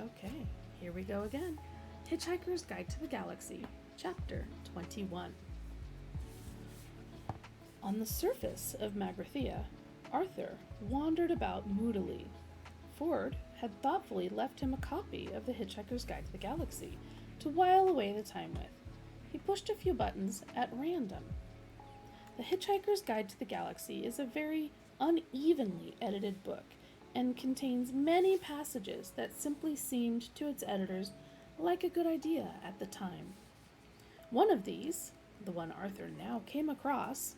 Okay, here we go again. Hitchhiker's Guide to the Galaxy, Chapter 21. On the surface of Magrathea, Arthur wandered about moodily. Ford had thoughtfully left him a copy of the Hitchhiker's Guide to the Galaxy to while away the time with. He pushed a few buttons at random. The Hitchhiker's Guide to the Galaxy is a very unevenly edited book and contains many passages that simply seemed to its editors like a good idea at the time. One of these, the one Arthur now came across,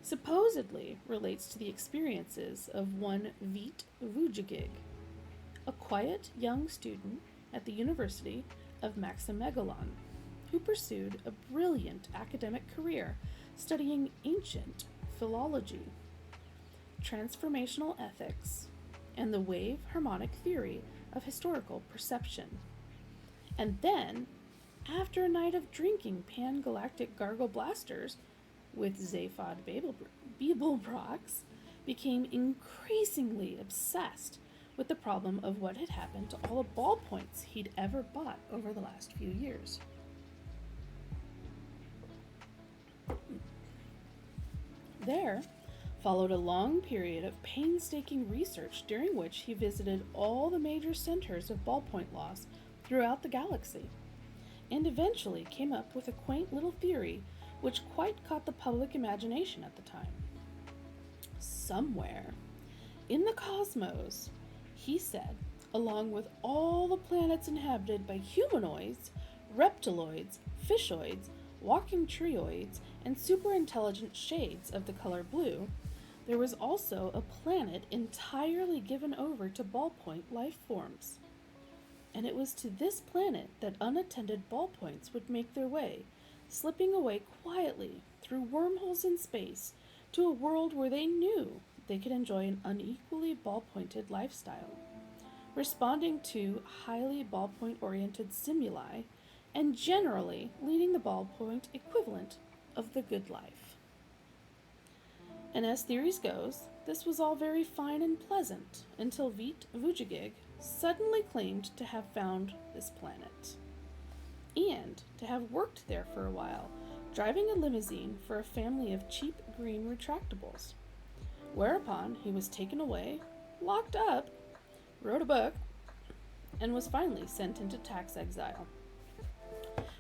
supposedly relates to the experiences of one Veit Vujagig, a quiet young student at the University of Maximegalon, who pursued a brilliant academic career studying ancient philology, transformational ethics, and the wave harmonic theory of historical perception. And then, after a night of drinking pan-galactic gargle blasters with Zaphod Beeblebrox, became increasingly obsessed with the problem of what had happened to all the ballpoints he'd ever bought over the last few years. There followed a long period of painstaking research during which he visited all the major centers of ballpoint loss throughout the galaxy, and eventually came up with a quaint little theory which quite caught the public imagination at the time. Somewhere in the cosmos, he said, along with all the planets inhabited by humanoids, reptiloids, fishoids, walking trioids, and superintelligent shades of the color blue, there was also a planet entirely given over to ballpoint life forms. And it was to this planet that unattended ballpoints would make their way, slipping away quietly through wormholes in space to a world where they knew they could enjoy an unequally ballpointed lifestyle, responding to highly ballpoint-oriented stimuli and generally leading the ballpoint equivalent of the good life. And as theories goes, this was all very fine and pleasant until Veit Vujagig suddenly claimed to have found this planet, and to have worked there for a while, driving a limousine for a family of cheap green retractables. Whereupon he was taken away, locked up, wrote a book, and was finally sent into tax exile,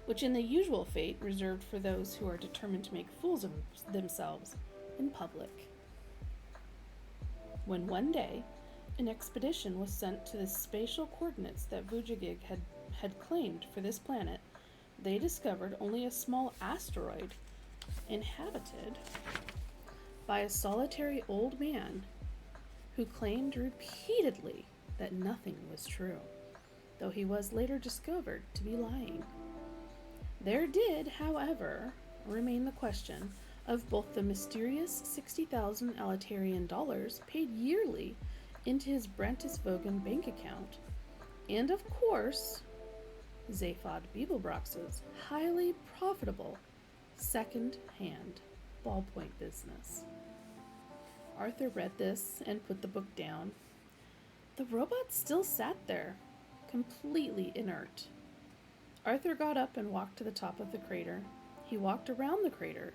which in the usual fate reserved for those who are determined to make fools of themselves in public. When one day an expedition was sent to the spatial coordinates that Vujagig had claimed for this planet, they discovered only a small asteroid inhabited by a solitary old man who claimed repeatedly that nothing was true, though he was later discovered to be lying. There did, however, remain the question of both the mysterious 60,000 Alatarian dollars paid yearly into his Brantisvogen bank account, and of course, Zaphod Beeblebrox's highly profitable second-hand ballpoint business. Arthur read this and put the book down. The robot still sat there, completely inert. Arthur got up and walked to the top of the crater. He walked around the crater.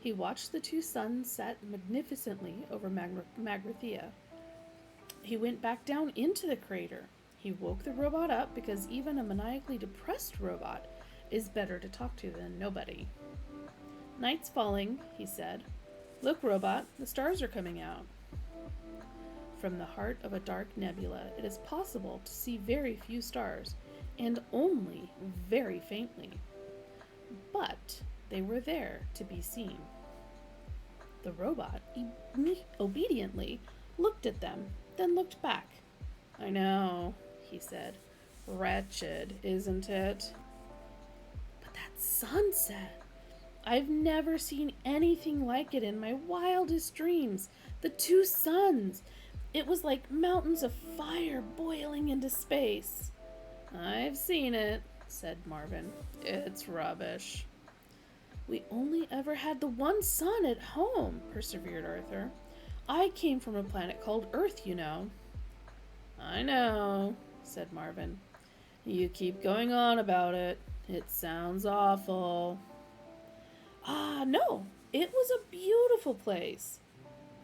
He watched the two suns set magnificently over Magrathea. He went back down into the crater. He woke the robot up because even a maniacally depressed robot is better to talk to than nobody. Night's falling, he said. Look, robot, the stars are coming out. From the heart of a dark nebula, it is possible to see very few stars, and only very faintly. But they were there to be seen. The robot obediently looked at them, then looked back. I know, he said. Wretched, isn't it? But that sunset! I've never seen anything like it in my wildest dreams. The two suns! It was like mountains of fire boiling into space. I've seen it, said Marvin. It's rubbish. We only ever had the one sun at home, persevered Arthur. I came from a planet called Earth, you know. I know, said Marvin. You keep going on about it. It sounds awful. Ah, no. It was a beautiful place.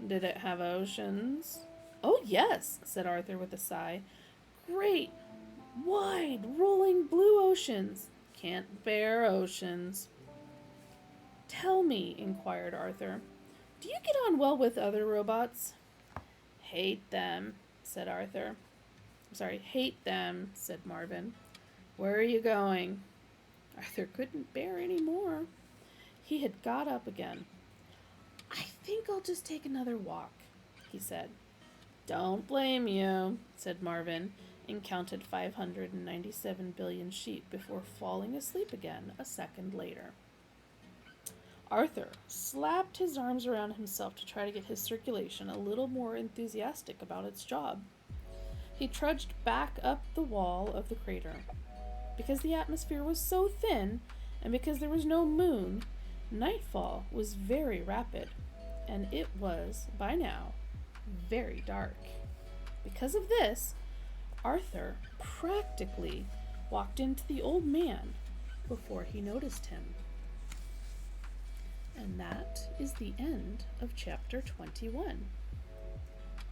Did it have oceans? Oh, yes, said Arthur with a sigh. Great, wide, rolling blue oceans. Can't bear oceans. Tell me, inquired Arthur, do you get on well with other robots? Hate them, said Arthur. Hate them, said Marvin. Where are you going? Arthur couldn't bear any more. He had got up again. I think I'll just take another walk, he said. Don't blame you, said Marvin, and counted 597 billion sheep before falling asleep again a second later. Arthur slapped his arms around himself to try to get his circulation a little more enthusiastic about its job. He trudged back up the wall of the crater. Because the atmosphere was so thin, and because there was no moon, nightfall was very rapid, and it was, by now, very dark. Because of this, Arthur practically walked into the old man before he noticed him. And that is the end of chapter 21.